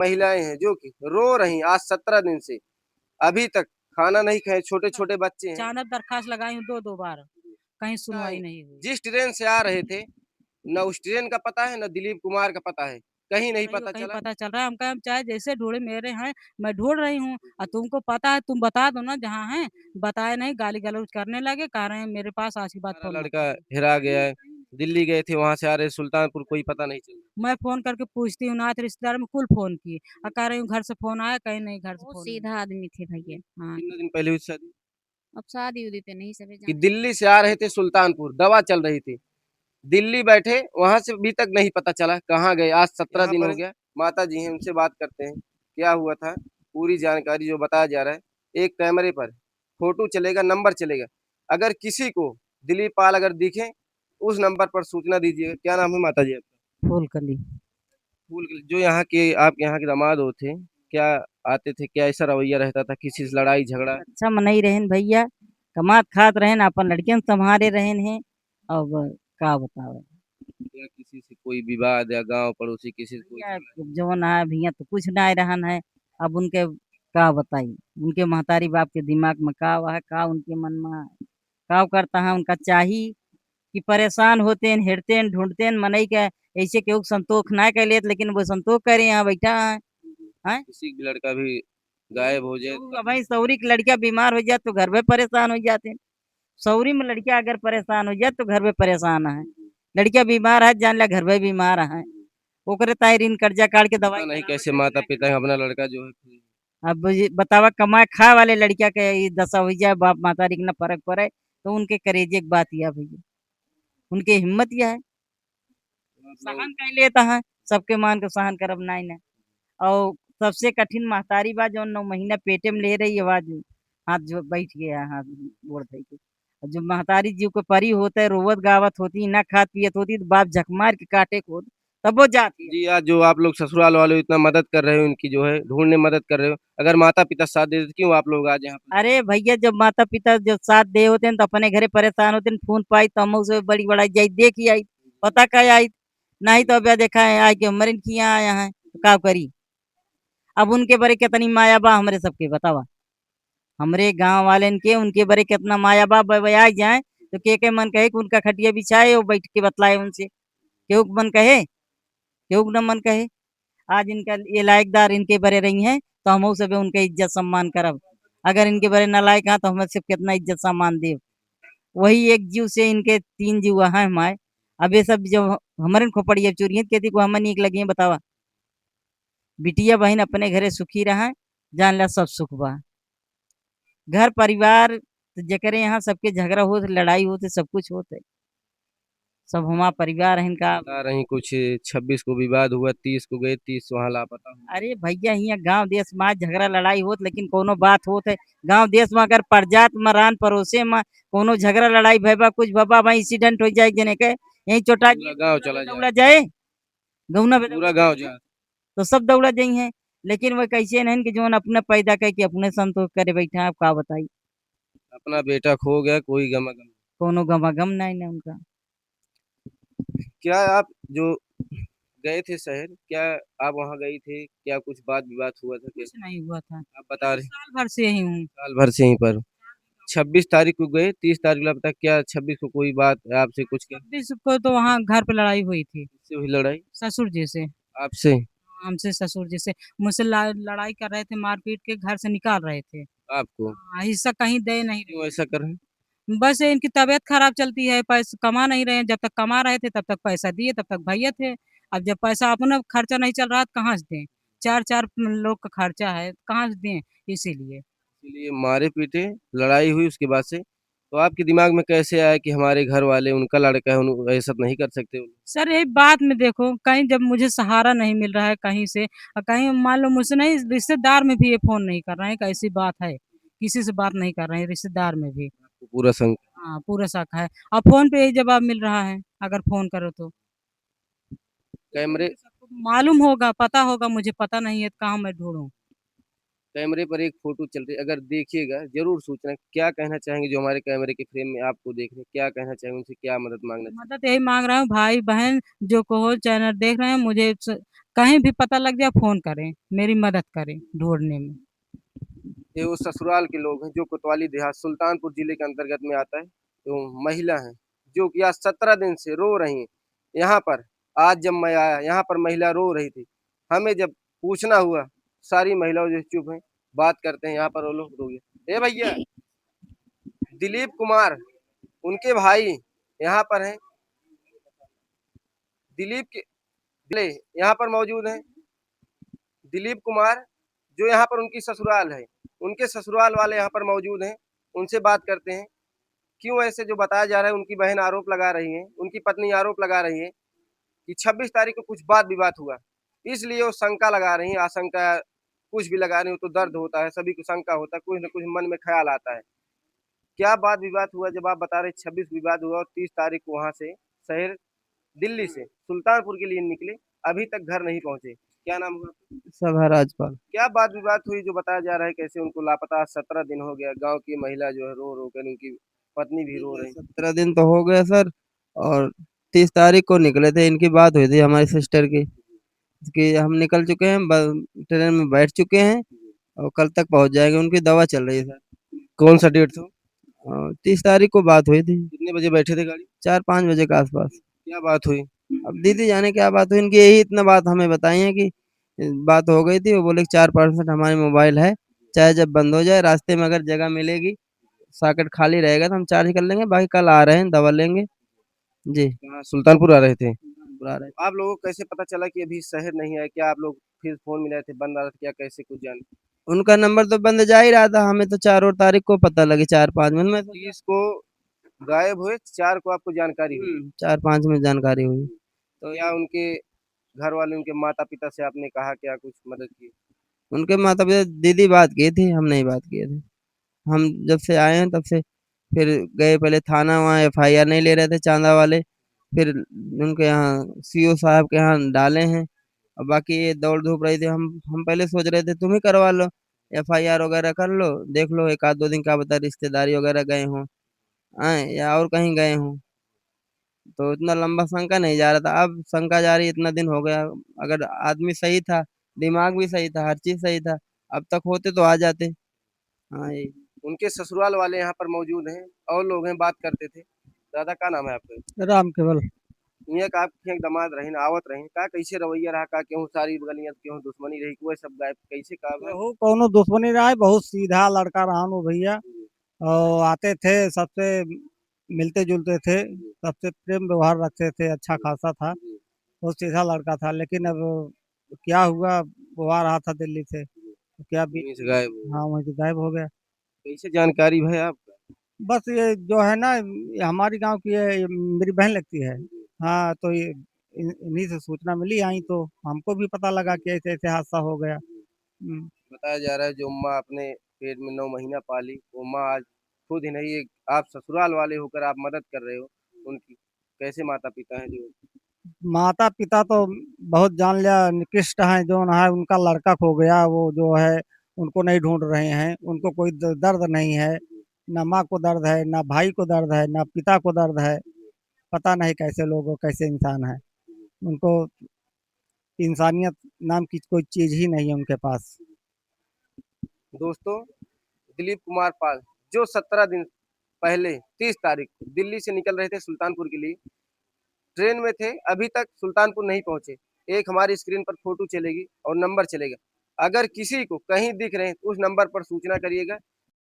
महिलाएं हैं जो कि रो रही आज 17 दिन से, अभी तक खाना नहीं खाए, छोटे छोटे बच्चे हैं। अचानक दरखास्त लगाई हूँ 2-2 बार, कहीं सुनवाई नहीं हुई। जिस ट्रेन से आ रहे थे, न उस ट्रेन का पता है, न दिलीप कुमार का पता है, कहीं नहीं नहीं वो पता कहीं चला। पता चल रहा है, हम कहे हम चाहे जैसे ढूँढे मेरे हैं, मैं ढूँढ रही हूँ तुमको पता है तुम बता दो ना जहाँ हैं, बताए नहीं गाली-गलौज करने लगे, कह रहे हैं मेरे पास आज के बाद हमारा फ़ोन मत लड़का करिए। हेरा गया है, दिल्ली गए थे, वहां से आ रहे सुल्तानपुर, कोई पता नहीं चला। मैं फ़ोन करके पूछती हूँ, नात रिश्तेदार में कुल फ़ोन की कह रही हूँ घर से फ़ोन आया, कहीं नहीं घर से बहुत फ़ोन नहीं सीधा आया। आदमी थे भैया। हाँ, कितने दिन पहले हुई शादी? अब शादी-उदी तो नहीं सभी कि जानते। दिल्ली से आ रहे थे सुल्तानपुर, दवा चल रही थी, दिल्ली बैठे, वहां से अभी तक नहीं पता चला कहाँ गए। आज 17 दिन हो गया। माता जी हैं, उनसे बात करते हैं, क्या हुआ था, पूरी जानकारी जो बताया जा रहा है। एक कैमरे पर फोटो चलेगा, नंबर चलेगा, अगर किसी को दिलीप पाल अगर दिखे, उस नंबर पर सूचना दीजिएगा। क्या नाम है माता जी आपका? फूलकली। फूल, जो यहाँ के आपके यहाँ के दामाद हो थे, क्या आते थे, क्या ऐसा रवैया रहता था, किसी से लड़ाई झगड़ा? अच्छा मनई रहेन भैया, कमात खात रहेन, अपन लड़कियन संभारे रहेन हैं, अब का बतावे। या किसी से कोई विवाद, या गांव पड़ोसी किसी से कोई भैया झगड़ा? जवन है भैया तो कुछ ना रहन है, अब उनके का बताई, उनके महतारी बाप के दिमाग में का है, का उनके मन में है, का करता है उनका चाही कि परेशान होते हैं, हेरते हैं, ढूंढते हैं मनई के ऐसे केहू के संतोष ना कर लेत, लेकिन वो संतोष करे यहाँ बैठा है, हैं? किसी भी लड़का भी गायब हो जाए केहू तब भाई सौरी की लड़कियां बीमार हो जाए तो घर में परेशान हो जाते हैं। सौरी में लड़कियां अगर परेशान हो जाए तो घर में परेशान है। लड़कियां बीमार है जान लिया घर में बीमार है, ओकरे ताई ऋण कर्जा काट के पता दवाई नहीं करावत कैसे है कि माता ना पिता करावत अपना है। लड़का जो है अब ये बतावा कमाए खा वाले लड़किया के ये दशा हो जाए, बाप मातारी के ना फर्क पड़े तो उनके करेजे की बात यह भैया, उनके हिम्मत यह है, आप लोग सहन कर लेता है, सबके मान को सहन करब नहीं ना। और सबसे कठिन महतारी बा जो 9 महीना पेटे में ले रही आवाज, हाथ जो बैठ गया हाथ गोड़ धइ के। और जो महतारी जीव को परी होता है रोवत गावत होती ना खात पियत होती तो बाप झक मार के काटे को तब वो जाती है। जी, आज जो आप लोग ससुराल वाले इतना मदद कर रहे हो, इनकी जो है ढूंढने में मदद कर रहे हो, अगर माता पिता साथ देते तो क्यों आप लोग आज यहाँ पर? अरे भैया जब माता पिता जो साथ दे होते हैं तो अपने घरे परेशान होते हैं फोन पाई तो हम उसे बड़ी बड़ा जाई देखी आई, पता क्या आई, नहीं तो अभी देखा है आई के मरिन किया आया है तो का करी। अब उनके बारे कितनी माया बा हमरे सबके बतावा, हमरे गांव वाले के उनके बारे कितना माया बा आ जाए तो के मन कहे कि उनका खटिया बिछाए और बैठ के बतलाए उनसे, केहू के मन कहे, केहू के न मन कहे। आज इनका ये लायकदार इनके बरे रही हैं तो हम सब उनका इज्जत सम्मान करब, अगर इनके बरे नालायक हैं तो हम सब कितना इज्जत सम्मान देव। वही एक जीव से इनके 3 जीव हैं हमारे, अब ये सब जो हमारे खोपड़िया चोरी खेती को हमें नीक लगी है बतावा। बिटिया बहन अपने घरे सुखी रहा, जान ला सब सुख बा। घर परिवार तो जकरे यहाँ सबके झगड़ा होत लड़ाई होते सब कुछ होते, सब हमारा परिवार है इनका। बता रही कुछ 26 को विवाद हुआ, 30 को गए, 30 वहां लापता हुए। अरे भैया यहाँ गांव देश में झगड़ा लड़ाई होत लेकिन कोनो बात होत है, गांव देश में अगर प्रजात में रान पड़ोसे में कोनो झगड़ा लड़ाई भैबा कुछ बाबा भाई एक्सीडेंट हो जाए जने के यही चोटा पूरा गांव चला जाए, दौड़ा जाए, गौना पे पूरा दौड़ा गांव जाए जाए। तो सब दौड़ा जाई हैं। लेकिन वो कैसे नहीं कि जो अपने पैदा करके अपने संतोष करे बैठे आप का बताई, अपना बेटा खो गया, कोई गमा गम। कोनो गम नहीं ना उनका। क्या आप जो गए थे शहर, क्या आप वहां गई थे, क्या कुछ बात विवाद हुआ था, कुछ कैसे? नहीं हुआ था, आप बता रहे साल भर से यही हूँ। साल भर से यहीं पर। 26 तारीख को गए, 30 तारीख को लापता, क्या 26 को कोई बात आपसे कुछ क्या? 26 को तो वहाँ घर पे लड़ाई हुई थी, किससे हुई लड़ाई? ससुर जी से। आपसे? हमसे ससुर जी से मुझसे लड़ाई कर रहे थे, मारपीट के घर से निकाल रहे थे। आपको? हिस्सा कहीं दे नहीं क्यों रहे ऐसा कर रहे हैं? थे, बस इनकी तबीयत खराब चलती है, पैसा कमा नहीं रहे हैं, जब तक कमा रहे थे तब तक पैसा दिए तब तक भैया थे। अब जब पैसा अपना खर्चा नहीं चल रहा तो कहाँ से दें, चार चार लोग का खर्चा है कहाँ से दें, इसीलिए। इसीलिए मारे पीटे, लड़ाई हुई उसके बाद से। तो आपके दिमाग में कैसे आया कि हमारे घर वाले, उनका लड़का है, ऐसा नहीं कर सकते? सर यही बात में देखो कहीं जब मुझे सहारा नहीं मिल रहा है कहीं से और कहीं मान लो मुझसे नहीं रिश्तेदार में भी ये फोन नहीं कर रहे हैं, कैसी बात है, किसी से बात नहीं कर रहे हैं रिश्तेदार में भी। आपको पूरा संग हाँ पूरा शक है, और फोन पे यही जवाब मिल रहा है अगर फोन करो तो। कैमरे सबको मालूम होगा पता होगा, मुझे पता नहीं है तो कहाँ मैं ढूंढूं। कैमरे पर एक फोटो चल रही है, अगर देखिएगा जरूर सूचना। क्या कहना चाहेंगे जो हमारे कैमरे के फ्रेम में आपको देख रहे हैं, क्या कहना चाहेंगे उनसे, क्या मदद मांगना चाहेंगे? मदद यही मांग रहा हूँ भाई बहन जो को चैनल देख रहे हैं मुझे कहीं भी पता लग जाए फ़ोन करें, मेरी मदद करें ढूँढने में। ये वो ससुराल के लोग हैं जो कोतवाली देहात सुल्तानपुर जिले के अंतर्गत में आता है। तो महिला हैं जो कि आज 17 दिन से रो रही हैं। यहाँ पर आज जब मैं आया यहाँ पर महिला रो रही थी। हमें जब पूछना हुआ सारी महिलाओं जो चुप हैं बात करते हैं। यहाँ पर वो लोग रो गए। ए भैया दिलीप कुमार उनके भाई यहाँ पर हैं। दिलीप के ले यहाँ पर मौजूद हैं। दिलीप कुमार जो यहाँ पर उनकी ससुराल है, उनके ससुराल वाले यहाँ पर मौजूद हैं। उनसे बात करते हैं क्यों ऐसे जो बताया जा रहा है। उनकी बहन आरोप लगा रही है, उनकी पत्नी आरोप लगा रही है कि 26 तारीख को कुछ वाद विवाद हुआ, इसलिए वो शंका लगा रही है। आशंका कुछ भी लगा रही हो तो दर्द होता है, सभी को शंका होता है, कुछ न कुछ मन में ख्याल आता है। क्या वाद विवाद हुआ जब आप बता रहे 26 विवाद हुआ और 30 तारीख को वहां से शहर दिल्ली से सुल्तानपुर के लिए निकले, अभी तक घर नहीं पहुंचे। क्या नाम हुआ? सभा राजपाल। क्या बात विवाद हुई जो बताया जा रहा है कैसे उनको लापता 17 दिन हो गया। गांव की महिला जो है रो रो कर, उनकी पत्नी भी रो रही। 17 दिन तो हो गया सर, और 30 तारीख को निकले थे। इनकी बात हुई थी हमारी सिस्टर की कि हम निकल चुके हैं, ट्रेन में बैठ चुके हैं और कल तक पहुंच जाएंगे। उनकी दवा चल रही है सर। कौन सा डेट था? 30 तारीख को बात हुई थी, कितने बजे बैठे थे गाड़ी? 4-5 बजे के आसपास। क्या बात हुई? अब दीदी जाने क्या बात हुई, इनकी यही इतना बात हमें बताई है कि बात हो गई थी। वो बोले 4% हमारे मोबाइल है, चाहे जब बंद हो जाए, रास्ते में अगर जगह मिलेगी, सॉकेट खाली रहेगा तो हम चार्ज कर लेंगे, बाकी कल आ रहे हैं दवा लेंगे। जी। कहाँ सुल्तानपुर आ रहे थे? बुला रहे। आप लोगों को कैसे पता चला कि अभी शहर नहीं आए? क्या आप लोग फिर फोन मिलाए थे, बंद आ रहा था क्या, कैसे कुछ जान? उनका नंबर तो बंद जा ही रहा था, हमें तो 4 और तारीख को पता लगी, 4-5 में। 30 को गायब हुए, 4 को आपको जानकारी हुई। 4-5 में जानकारी हुई। तो या उनके घर वाले, उनके माता पिता से आपने कहा क्या कुछ मदद की? उनके माता पिता दीदी बात की थी, हम नहीं बात किए थे। हम जब से आए हैं तब से फिर गए पहले थाना, वहाँ एफआईआर नहीं ले रहे थे चांदा वाले। फिर उनके यहाँ सीओ साहब के यहाँ डाले हैं, और बाकी ये दौड़ धूप रही थी। हम पहले सोच रहे थे तुम ही करवा लो, एफआईआर वगैरह कर लो, देख लो 1 आध 2 दिन क्या बता रिश्तेदारी वगैरह गए हों आए या और कहीं गए हों। तो इतना लंबा शंका नहीं जा रहा था, अब शंका जा रही है। इतना दिन हो गया, अगर आदमी सही था, दिमाग भी सही था, हर चीज सही था, अब तक होते तो आ जाते। हाँ यही। उनके ससुराल वाले यहाँ पर मौजूद हैं और लोग हैं, बात करते थे। दादा का नाम है आपका? राम केवल। यहाँ का आपके दमाद रही आवत रही का कैसे रवैया रहा का, क्यों सारी गलियां क्यों दुश्मनी रही, कोई सब गायब कैसे का है? केहू कौनो दुश्मनी रहा है, बहुत सीधा लड़का रहा वो भैया। और आते थे सबसे मिलते जुलते थे, सबसे प्रेम व्यवहार रखते थे, अच्छा खासा था, बहुत सीधा लड़का था। लेकिन अब क्या हुआ, वो आ रहा था दिल्ली से, तो क्या भी। वहीं से गायब हो हाँ, वहीं से गायब हो गया। गए। कैसे जानकारी भाई आप? बस ये जो है ना, ये हमारी गांव की है, ये मेरी बहन लगती है। हाँ, तो ये इन्हीं से सूचना मिली, आई तो हमको भी पता लगा कि ऐसे ऐसे हादसा हो गया। बताया जा रहा है जो माँ अपने पेट में 9 महीना पाली, वो माँ आज खुद ही नहीं, आप ससुराल वाले होकर आप मदद कर रहे हो उनकी। कैसे माता पिता हैं जो? माता पिता तो बहुत जान लिया निकृष्ट हैं, जो है उनका लड़का खो गया, वो जो है उनको नहीं ढूंढ रहे हैं। उनको कोई दर्द नहीं है, ना माँ को दर्द है, ना भाई को दर्द है, ना पिता को दर्द है। पता नहीं कैसे लोग, कैसे इंसान है। उनको इंसानियत नाम की कोई चीज ही नहीं है उनके पास। दोस्तों, दिलीप कुमार पाल जो 17 दिन पहले 30 तारीख को दिल्ली से निकल रहे थे सुल्तानपुर के लिए, ट्रेन में थे, अभी तक सुल्तानपुर नहीं पहुंचे। एक हमारी स्क्रीन पर फोटो चलेगी और नंबर चलेगा, अगर किसी को कहीं दिख रहे हैं तो उस नंबर पर सूचना करिएगा।